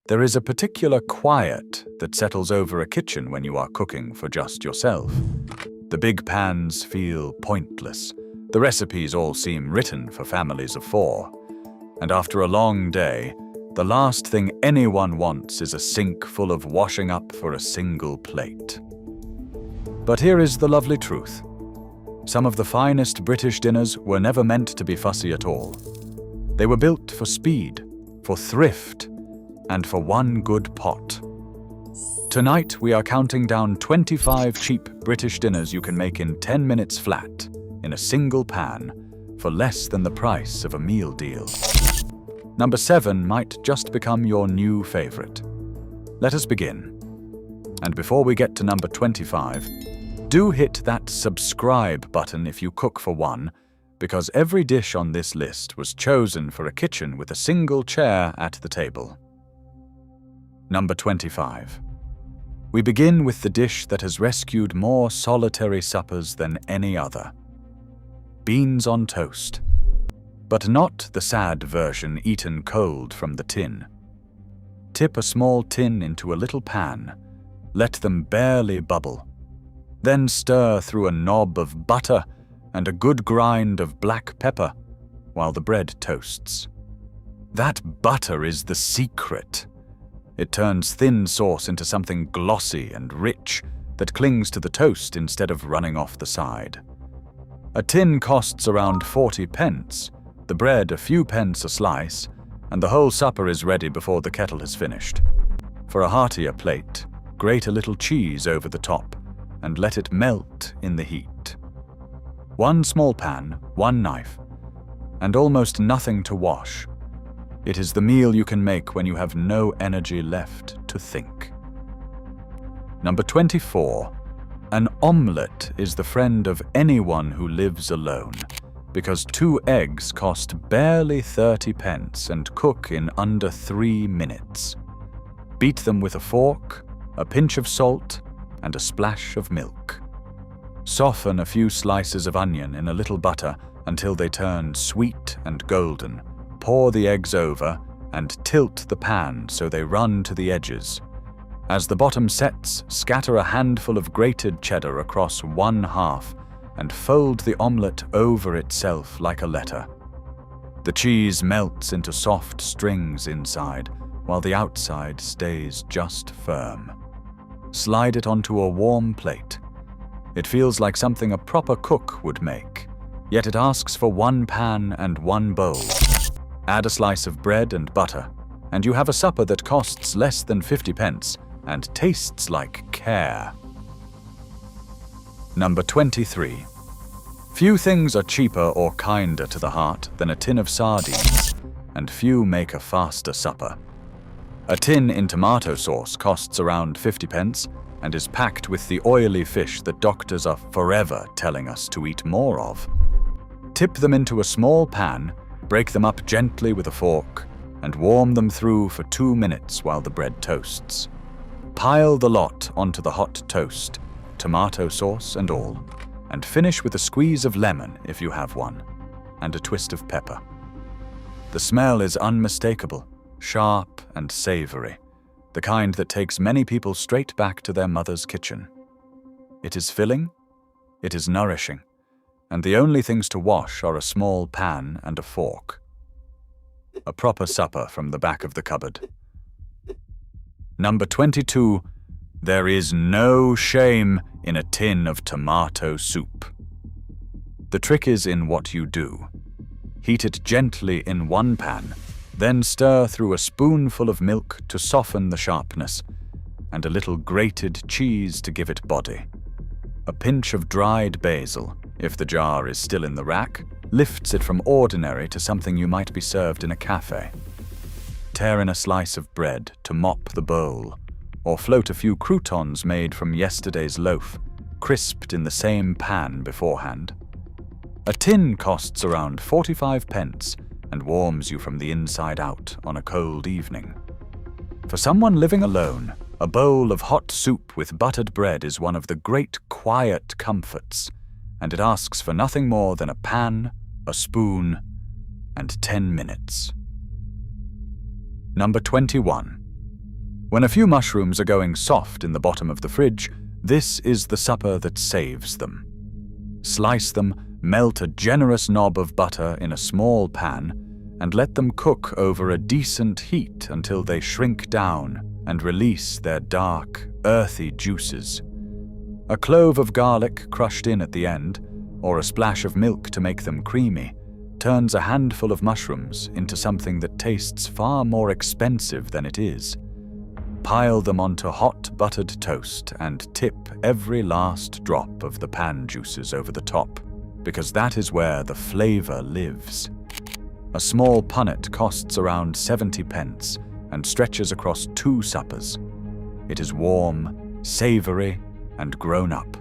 There is a particular quiet that settles over a kitchen when you are cooking for just yourself. The big pans feel pointless. The recipes all seem written for families of 4. And after a long day, the last thing anyone wants is a sink full of washing up for a single plate. But here is the lovely truth. Some of the finest British dinners were never meant to be fussy at all. They were built for speed, for thrift, and for one good pot. Tonight we are counting down 25 cheap British dinners you can make in 10 minutes flat, in a single pan, for less than the price of a meal deal. Number 7 might just become your new favorite. Let us begin. And before we get to number 25, do hit that subscribe button if you cook for one, because every dish on this list was chosen for a kitchen with a single chair at the table. Number 25. We begin with the dish that has rescued more solitary suppers than any other. Beans on toast. But not the sad version eaten cold from the tin. Tip a small tin into a little pan. Let them barely bubble. Then stir through a knob of butter and a good grind of black pepper while the bread toasts. That butter is the secret. It turns thin sauce into something glossy and rich that clings to the toast instead of running off the side. A tin costs around 40 pence, the bread a few pence a slice, and the whole supper is ready before the kettle has finished. For a heartier plate, grate a little cheese over the top and let it melt in the heat. One small pan, one knife, and almost nothing to wash. It is the meal you can make when you have no energy left to think. Number 24. An omelette is the friend of anyone who lives alone, because 2 eggs cost barely 30 pence and cook in under 3 minutes. Beat them with a fork, a pinch of salt, and a splash of milk. Soften a few slices of onion in a little butter until they turn sweet and golden. Pour the eggs over and tilt the pan so they run to the edges. As the bottom sets, scatter a handful of grated cheddar across one half and fold the omelette over itself like a letter. The cheese melts into soft strings inside, while the outside stays just firm. Slide it onto a warm plate. It feels like something a proper cook would make, yet it asks for 1 pan and 1 bowl. Add a slice of bread and butter, and you have a supper that costs less than 50 pence and tastes like care. Number 23. Few things are cheaper or kinder to the heart than a tin of sardines, and few make a faster supper. A tin in tomato sauce costs around 50 pence and is packed with the oily fish that doctors are forever telling us to eat more of. Tip them into a small pan, break them up gently with a fork, and warm them through for 2 minutes while the bread toasts. Pile the lot onto the hot toast, tomato sauce and all, and finish with a squeeze of lemon if you have one, and a twist of pepper. The smell is unmistakable, sharp and savory, the kind that takes many people straight back to their mother's kitchen. It is filling, it is nourishing, and the only things to wash are a small pan and a fork. A proper supper from the back of the cupboard. Number 22. There is no shame in a tin of tomato soup. The trick is in what you do. Heat it gently in one pan, then stir through a spoonful of milk to soften the sharpness, and a little grated cheese to give it body. A pinch of dried basil, if the jar is still in the rack, lifts it from ordinary to something you might be served in a cafe. Tear in a slice of bread to mop the bowl, or float a few croutons made from yesterday's loaf, crisped in the same pan beforehand. A tin costs around 45 pence and warms you from the inside out on a cold evening. For someone living alone, a bowl of hot soup with buttered bread is one of the great quiet comforts, and it asks for nothing more than a pan, a spoon, and 10 minutes. Number 21. When a few mushrooms are going soft in the bottom of the fridge, this is the supper that saves them. Slice them, melt a generous knob of butter in a small pan, and let them cook over a decent heat until they shrink down and release their dark, earthy juices. A clove of garlic crushed in at the end, or a splash of milk to make them creamy, turns a handful of mushrooms into something that tastes far more expensive than it is. Pile them onto hot buttered toast and tip every last drop of the pan juices over the top, because that is where the flavor lives. A small punnet costs around 70 pence and stretches across 2 suppers. It is warm, savory, and grown up,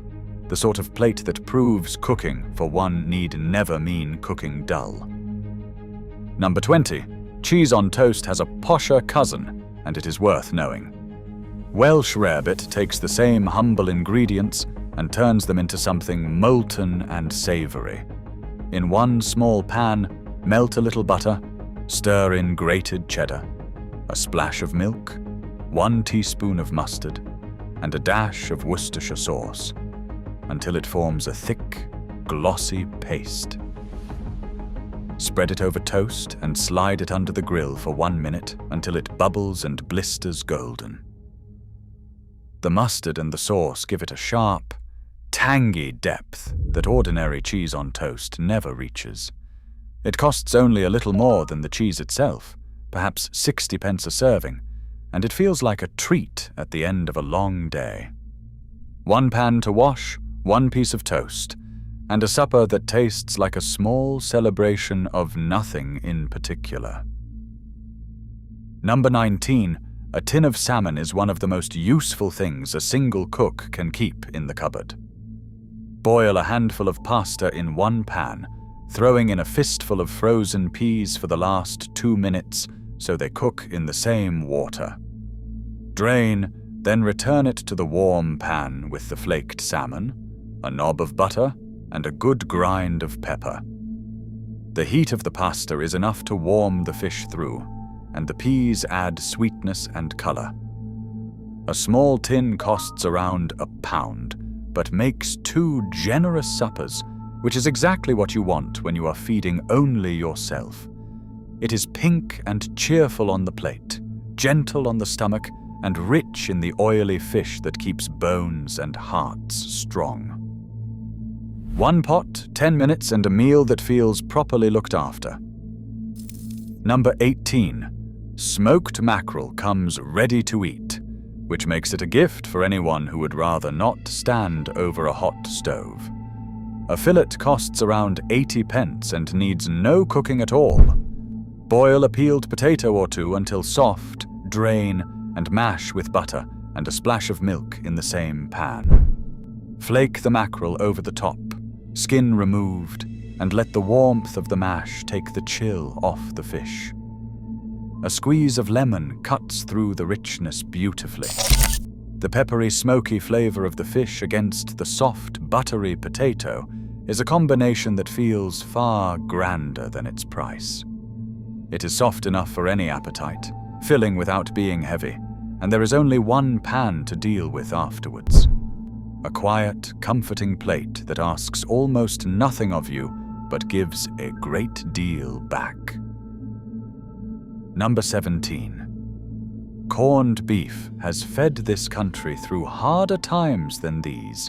the sort of plate that proves cooking for one need never mean cooking dull. Number 20. Cheese on toast has a posher cousin, and it is worth knowing. Welsh rarebit takes the same humble ingredients and turns them into something molten and savory. In one small pan, melt a little butter, stir in grated cheddar, a splash of milk, 1 teaspoon of mustard, and a dash of Worcestershire sauce, until it forms a thick, glossy paste. Spread it over toast and slide it under the grill for 1 minute until it bubbles and blisters golden. The mustard and the sauce give it a sharp, tangy depth that ordinary cheese on toast never reaches. It costs only a little more than the cheese itself, perhaps 60 pence a serving, and it feels like a treat at the end of a long day. 1 pan to wash, 1 piece of toast, and a supper that tastes like a small celebration of nothing in particular. Number 19. A tin of salmon is one of the most useful things a single cook can keep in the cupboard. Boil a handful of pasta in 1 pan, throwing in a fistful of frozen peas for the last 2 minutes so they cook in the same water. Drain, then return it to the warm pan with the flaked salmon, a knob of butter, and a good grind of pepper. The heat of the pasta is enough to warm the fish through, and the peas add sweetness and color. A small tin costs around £1, but makes 2 generous suppers, which is exactly what you want when you are feeding only yourself. It is pink and cheerful on the plate, gentle on the stomach, and rich in the oily fish that keeps bones and hearts strong. 1 pot, 10 minutes, and a meal that feels properly looked after. Number 18. Smoked mackerel comes ready to eat, which makes it a gift for anyone who would rather not stand over a hot stove. A fillet costs around 80 pence and needs no cooking at all. Boil a peeled potato or 2 until soft, drain, and mash with butter and a splash of milk in the same pan. Flake the mackerel over the top, skin removed, and let the warmth of the mash take the chill off the fish. A squeeze of lemon cuts through the richness beautifully. The peppery, smoky flavor of the fish against the soft, buttery potato is a combination that feels far grander than its price. It is soft enough for any appetite, filling without being heavy, and there is only 1 pan to deal with afterwards. A quiet, comforting plate that asks almost nothing of you, but gives a great deal back. Number 17. Corned beef has fed this country through harder times than these,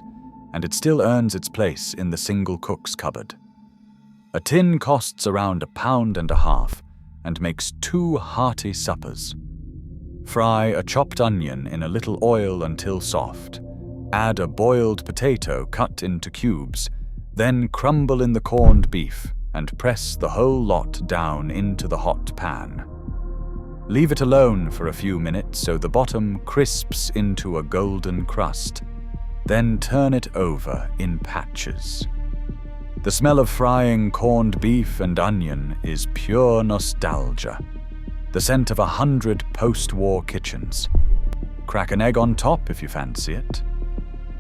and it still earns its place in the single cook's cupboard. A tin costs around £1.50 and makes 2 hearty suppers. Fry a chopped onion in a little oil until soft. Add a boiled potato cut into cubes, then crumble in the corned beef and press the whole lot down into the hot pan. Leave it alone for a few minutes so the bottom crisps into a golden crust, then turn it over in patches. The smell of frying corned beef and onion is pure nostalgia, the scent of 100 post-war kitchens. Crack an egg on top if you fancy it.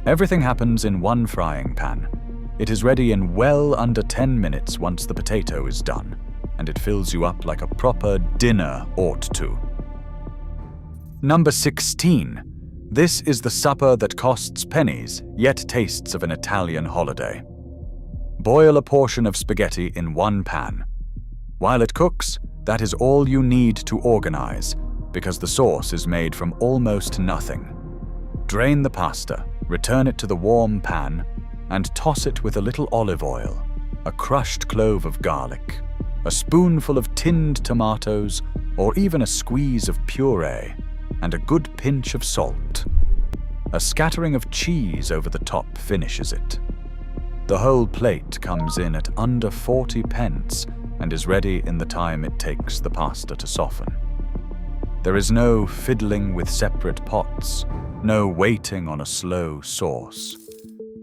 Everything happens in 1 frying pan. It is ready in well under 10 minutes once the potato is done, and it fills you up like a proper dinner ought to. Number 16. This is the supper that costs pennies, yet tastes of an Italian holiday. Boil a portion of spaghetti in one pan. While it cooks, that is all you need to organize, because the sauce is made from almost nothing. Drain the pasta, return it to the warm pan, and toss it with a little olive oil, a crushed clove of garlic, a spoonful of tinned tomatoes, or even a squeeze of puree, and a good pinch of salt. A scattering of cheese over the top finishes it. The whole plate comes in at under 40 pence and is ready in the time it takes the pasta to soften. There is no fiddling with separate pots, no waiting on a slow sauce.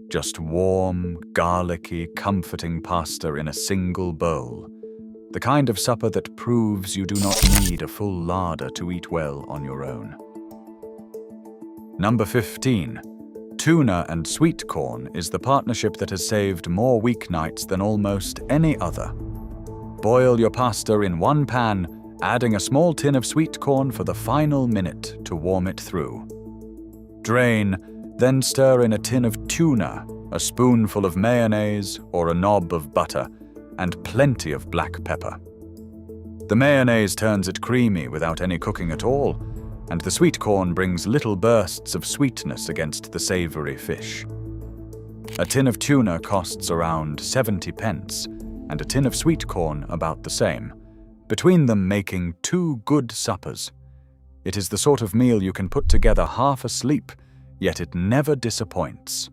Just warm, garlicky, comforting pasta in a single bowl. The kind of supper that proves you do not need a full larder to eat well on your own. Number 15. Tuna and sweet corn is the partnership that has saved more weeknights than almost any other. Boil your pasta in one pan, adding a small tin of sweet corn for the final minute to warm it through. Drain, then stir in a tin of tuna, a spoonful of mayonnaise or a knob of butter, and plenty of black pepper. The mayonnaise turns it creamy without any cooking at all, and the sweet corn brings little bursts of sweetness against the savory fish. A tin of tuna costs around 70 pence, and a tin of sweet corn about the same, between them making two good suppers. It is the sort of meal you can put together half asleep, yet it never disappoints.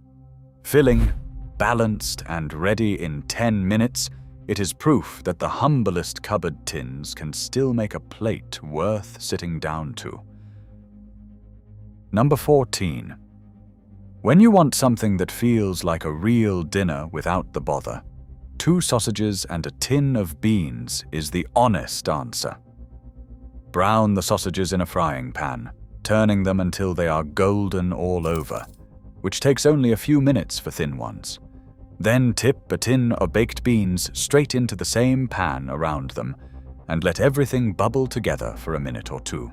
Filling, balanced, and ready in 10 minutes, it is proof that the humblest cupboard tins can still make a plate worth sitting down to. Number 14. When you want something that feels like a real dinner without the bother, 2 sausages and a tin of beans is the honest answer. Brown the sausages in a frying pan, turning them until they are golden all over, which takes only a few minutes for thin ones. Then tip a tin of baked beans straight into the same pan around them, and let everything bubble together for a minute or two.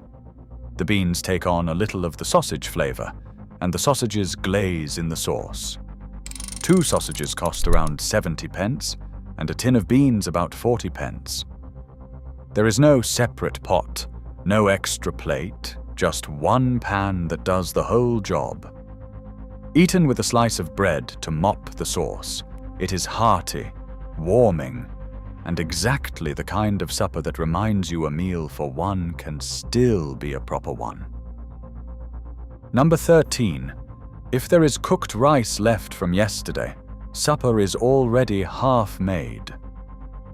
The beans take on a little of the sausage flavor, and the sausages glaze in the sauce. 2 sausages cost around 70 pence, and a tin of beans about 40 pence. There is no separate pot, no extra plate, just one pan that does the whole job. Eaten with a slice of bread to mop the sauce, it is hearty, warming, and exactly the kind of supper that reminds you a meal for one can still be a proper one. Number 13. If there is cooked rice left from yesterday, supper is already half made.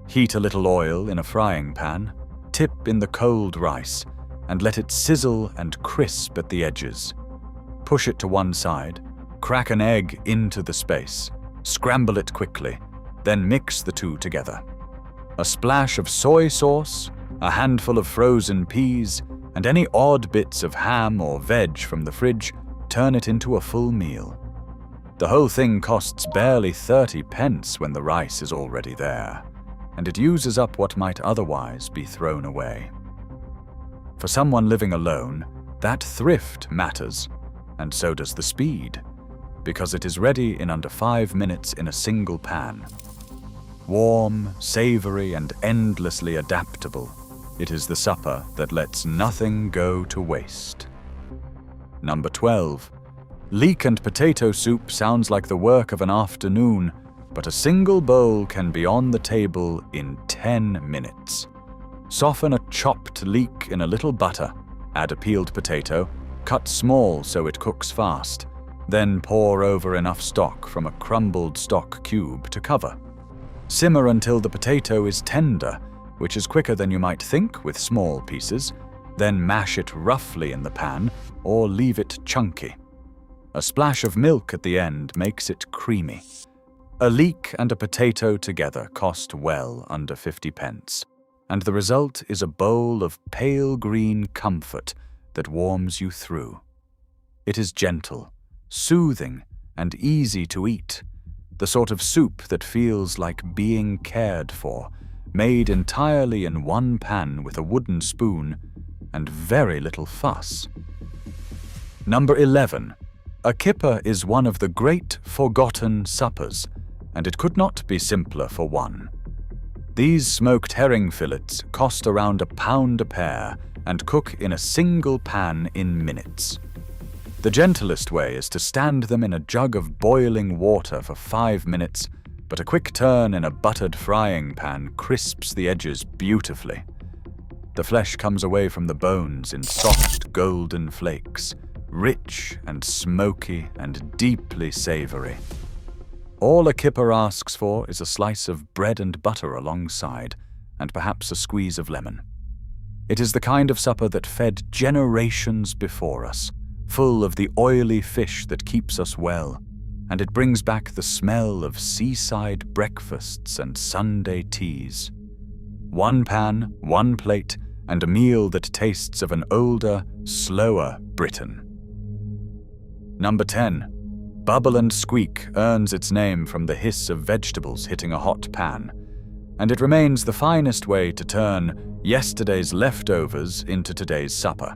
Heat a little oil in a frying pan, tip in the cold rice, and let it sizzle and crisp at the edges. Push it to one side, crack an egg into the space, scramble it quickly, then mix the two together. A splash of soy sauce, a handful of frozen peas, and any odd bits of ham or veg from the fridge turn it into a full meal. The whole thing costs barely 30 pence when the rice is already there, and it uses up what might otherwise be thrown away. For someone living alone, that thrift matters, and so does the speed, because it is ready in under 5 minutes in a single pan. Warm, savory, and endlessly adaptable, it is the supper that lets nothing go to waste. Number 12. Leek and potato soup sounds like the work of an afternoon, but a single bowl can be on the table in 10 minutes. Soften a chopped leek in a little butter, add a peeled potato, cut small so it cooks fast, then pour over enough stock from a crumbled stock cube to cover. Simmer until the potato is tender, which is quicker than you might think with small pieces, then mash it roughly in the pan or leave it chunky. A splash of milk at the end makes it creamy. A leek and a potato together cost well under 50 pence, and the result is a bowl of pale green comfort that warms you through. It is gentle, soothing, and easy to eat, the sort of soup that feels like being cared for, made entirely in one pan with a wooden spoon, and very little fuss. Number 11. A kipper is one of the great forgotten suppers, and it could not be simpler for one. These smoked herring fillets cost around £1 a pair and cook in a single pan in minutes. The gentlest way is to stand them in a jug of boiling water for 5 minutes, but a quick turn in a buttered frying pan crisps the edges beautifully. The flesh comes away from the bones in soft golden flakes, rich and smoky and deeply savory. All a kipper asks for is a slice of bread and butter alongside, and perhaps a squeeze of lemon. It is the kind of supper that fed generations before us, full of the oily fish that keeps us well, and it brings back the smell of seaside breakfasts and Sunday teas. One pan, one plate, and a meal that tastes of an older, slower Britain. Number 10. Bubble and squeak earns its name from the hiss of vegetables hitting a hot pan, and it remains the finest way to turn yesterday's leftovers into today's supper.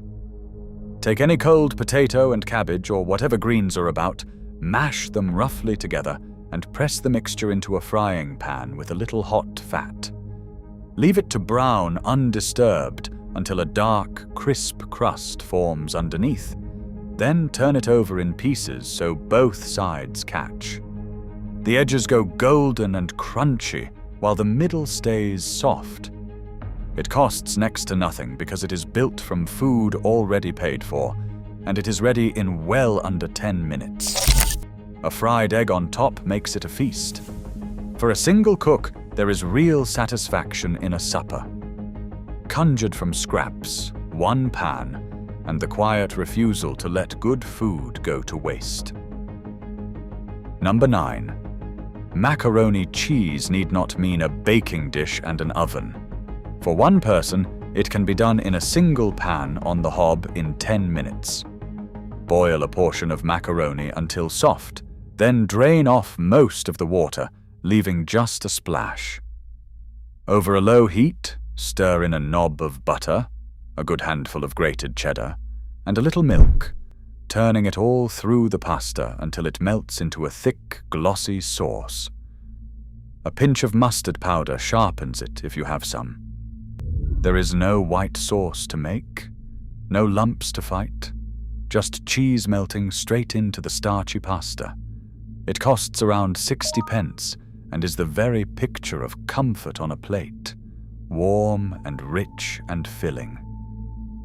Take any cold potato and cabbage or whatever greens are about, mash them roughly together, and press the mixture into a frying pan with a little hot fat. Leave it to brown undisturbed until a dark, crisp crust forms underneath. Then turn it over in pieces so both sides catch. The edges go golden and crunchy, while the middle stays soft. It costs next to nothing because it is built from food already paid for, and it is ready in well under 10 minutes. A fried egg on top makes it a feast. For a single cook, there is real satisfaction in a supper. Conjured from scraps, one pan, and the quiet refusal to let good food go to waste. Number 9. Macaroni cheese need not mean a baking dish and an oven. For one person, it can be done in a single pan on the hob in 10 minutes. Boil a portion of macaroni until soft, then drain off most of the water, leaving just a splash. Over a low heat, stir in a knob of butter, a good handful of grated cheddar, and a little milk, turning it all through the pasta until it melts into a thick, glossy sauce. A pinch of mustard powder sharpens it if you have some. There is no white sauce to make, no lumps to fight, just cheese melting straight into the starchy pasta. It costs around 60 pence and is the very picture of comfort on a plate, warm and rich and filling.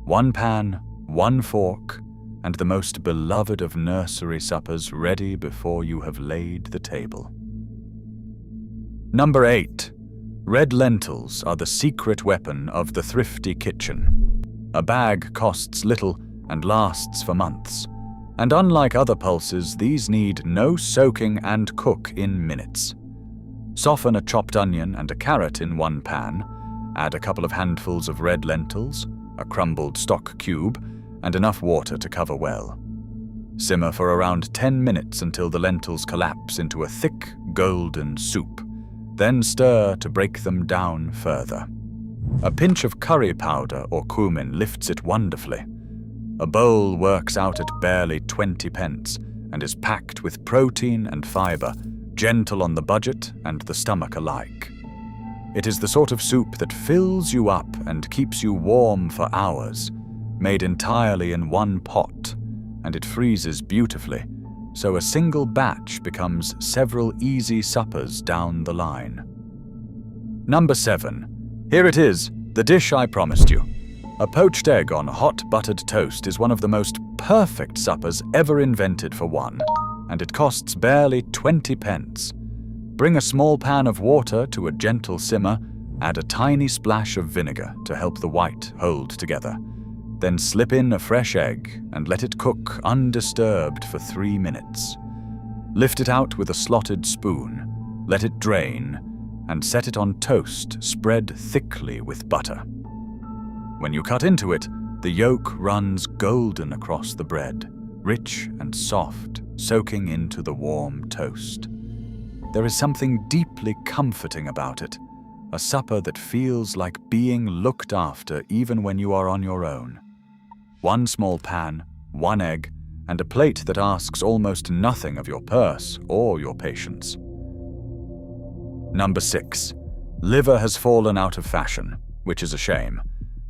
One pan, one fork, and the most beloved of nursery suppers ready before you have laid the table. Number 8. Red lentils are the secret weapon of the thrifty kitchen. A bag costs little and lasts for months, and unlike other pulses, these need no soaking and cook in minutes. Soften a chopped onion and a carrot in one pan, add a couple of handfuls of red lentils, a crumbled stock cube, and enough water to cover well. Simmer for around 10 minutes until the lentils collapse into a thick, golden soup. Then stir to break them down further. A pinch of curry powder or cumin lifts it wonderfully. A bowl works out at barely 20 pence and is packed with protein and fiber, gentle on the budget and the stomach alike. It is the sort of soup that fills you up and keeps you warm for hours, made entirely in one pot, and it freezes beautifully, so a single batch becomes several easy suppers down the line. Number 7. Here it is, the dish I promised you. A poached egg on hot buttered toast is one of the most perfect suppers ever invented for one, and it costs barely 20 pence. Bring a small pan of water to a gentle simmer, add a tiny splash of vinegar to help the white hold together. Then slip in a fresh egg and let it cook undisturbed for 3 minutes. Lift it out with a slotted spoon, let it drain, and set it on toast spread thickly with butter. When you cut into it, the yolk runs golden across the bread, rich and soft, soaking into the warm toast. There is something deeply comforting about it, a supper that feels like being looked after even when you are on your own. 1 small pan, 1 egg, and a plate that asks almost nothing of your purse or your patience. Number 6. Liver has fallen out of fashion, which is a shame,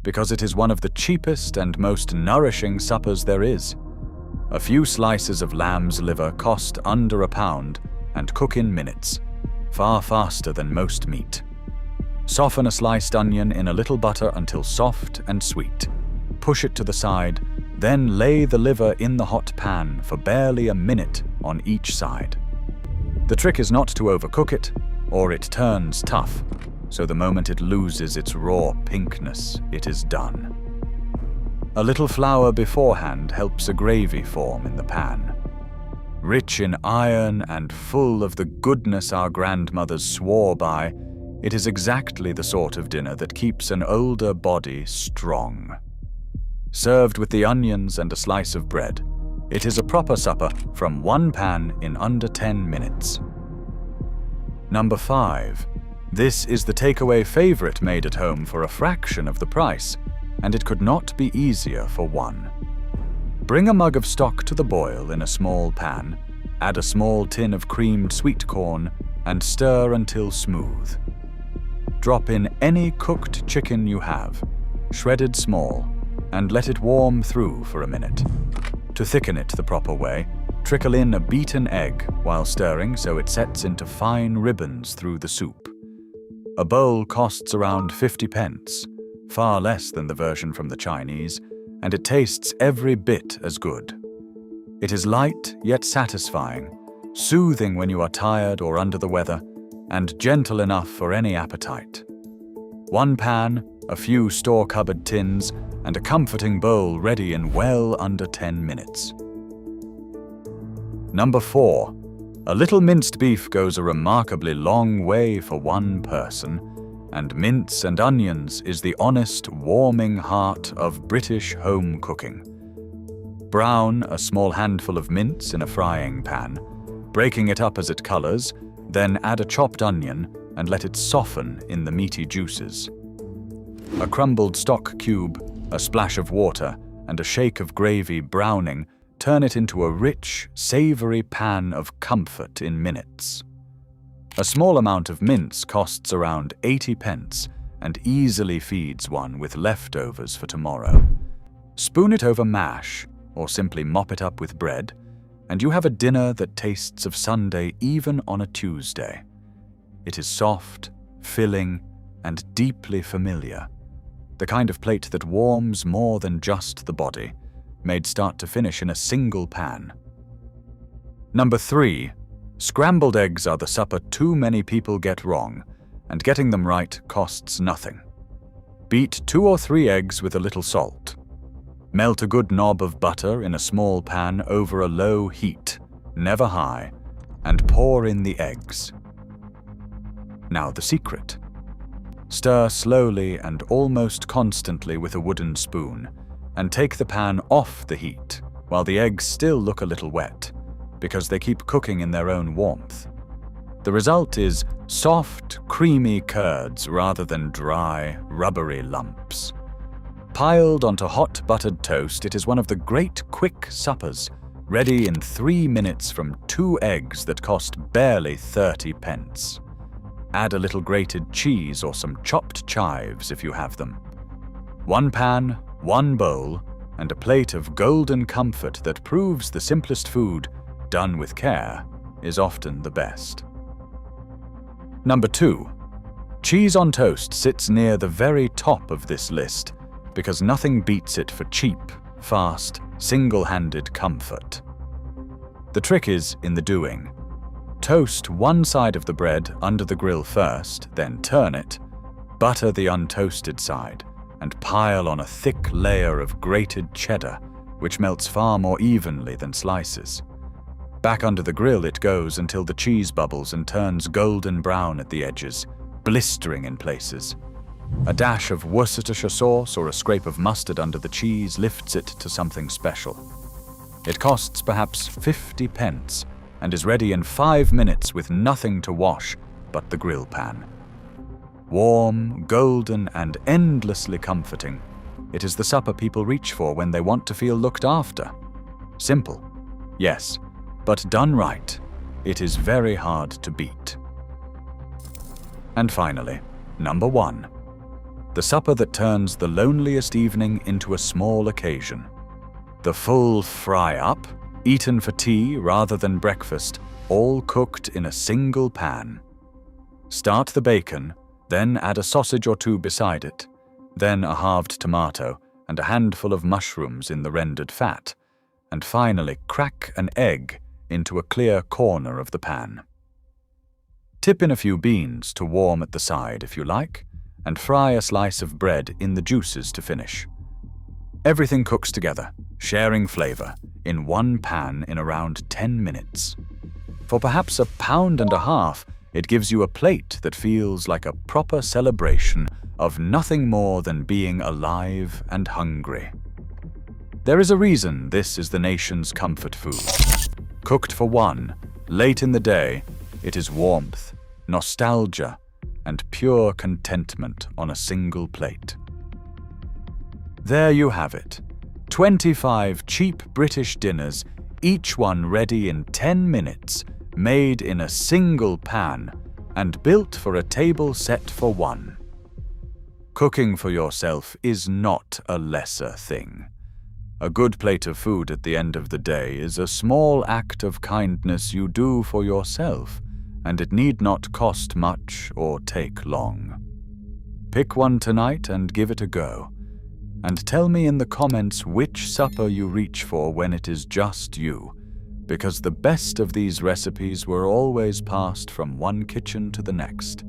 because it is one of the cheapest and most nourishing suppers there is. A few slices of lamb's liver cost under £1 and cook in minutes, far faster than most meat. Soften a sliced onion in a little butter until soft and sweet. Push it to the side, then lay the liver in the hot pan for barely a minute on each side. The trick is not to overcook it, or it turns tough, so the moment it loses its raw pinkness, it is done. A little flour beforehand helps a gravy form in the pan. Rich in iron and full of the goodness our grandmothers swore by, it is exactly the sort of dinner that keeps an older body strong. Served with the onions and a slice of bread, it is a proper supper from 1 pan in under 10 minutes. Number 5. This is the takeaway favorite made at home for a fraction of the price, and it could not be easier for one. Bring a mug of stock to the boil in a small pan, add a small tin of creamed sweet corn, and stir until smooth. Drop in any cooked chicken you have, shredded small, and let it warm through for a minute. To thicken it the proper way, trickle in a beaten egg while stirring so it sets into fine ribbons through the soup. A bowl costs around 50 pence, far less than the version from the Chinese, and it tastes every bit as good. It is light yet satisfying, soothing when you are tired or under the weather, and gentle enough for any appetite. 1 pan, a few store-cupboard tins, and a comforting bowl ready in well under 10 minutes. Number 4. A little minced beef goes a remarkably long way for one person, and mince and onions is the honest, warming heart of British home cooking. Brown a small handful of mince in a frying pan, breaking it up as it colors, then add a chopped onion and let it soften in the meaty juices. A crumbled stock cube, a splash of water, and a shake of gravy browning turn it into a rich, savory pan of comfort in minutes. A small amount of mince costs around 80 pence and easily feeds one with leftovers for tomorrow. Spoon it over mash, or simply mop it up with bread, and you have a dinner that tastes of Sunday even on a Tuesday. It is soft, filling, and deeply familiar. The kind of plate that warms more than just the body, made start to finish in a single pan. Number 3. Scrambled eggs are the supper too many people get wrong, and getting them right costs nothing. Beat 2 or 3 eggs with a little salt. Melt a good knob of butter in a small pan over a low heat, never high, and pour in the eggs. Now the secret. Stir slowly and almost constantly with a wooden spoon, and take the pan off the heat while the eggs still look a little wet, because they keep cooking in their own warmth. The result is soft, creamy curds rather than dry, rubbery lumps. Piled onto hot buttered toast, it is one of the great quick suppers, ready in 3 minutes from 2 eggs that cost barely 30 pence. Add a little grated cheese or some chopped chives if you have them. 1 pan, 1 bowl, and a plate of golden comfort that proves the simplest food, done with care, is often the best. Number 2. Cheese on toast sits near the very top of this list because nothing beats it for cheap, fast, single-handed comfort. The trick is in the doing. Toast one side of the bread under the grill first, then turn it, butter the untoasted side, and pile on a thick layer of grated cheddar, which melts far more evenly than slices. Back under the grill it goes until the cheese bubbles and turns golden brown at the edges, blistering in places. A dash of Worcestershire sauce or a scrape of mustard under the cheese lifts it to something special. It costs perhaps 50 pence and is ready in 5 minutes with nothing to wash but the grill pan. Warm, golden, and endlessly comforting, it is the supper people reach for when they want to feel looked after. Simple, yes, but done right, it is very hard to beat. And finally, number 1. The supper that turns the loneliest evening into a small occasion. The full fry-up, eaten for tea rather than breakfast, all cooked in a single pan. Start the bacon, then add a sausage or two beside it, then a halved tomato and a handful of mushrooms in the rendered fat, and finally crack an egg into a clear corner of the pan. Tip in a few beans to warm at the side if you like, and fry a slice of bread in the juices to finish. Everything cooks together, sharing flavor, in one pan in around 10 minutes. For perhaps a pound and a half, it gives you a plate that feels like a proper celebration of nothing more than being alive and hungry. There is a reason this is the nation's comfort food. Cooked for one, late in the day, it is warmth, nostalgia, and pure contentment on a single plate. There you have it, 25 cheap British dinners, each one ready in 10 minutes, made in a single pan, and built for a table set for one. Cooking for yourself is not a lesser thing. A good plate of food at the end of the day is a small act of kindness you do for yourself, and it need not cost much or take long. Pick one tonight and give it a go. And tell me in the comments which supper you reach for when it is just you, because the best of these recipes were always passed from one kitchen to the next.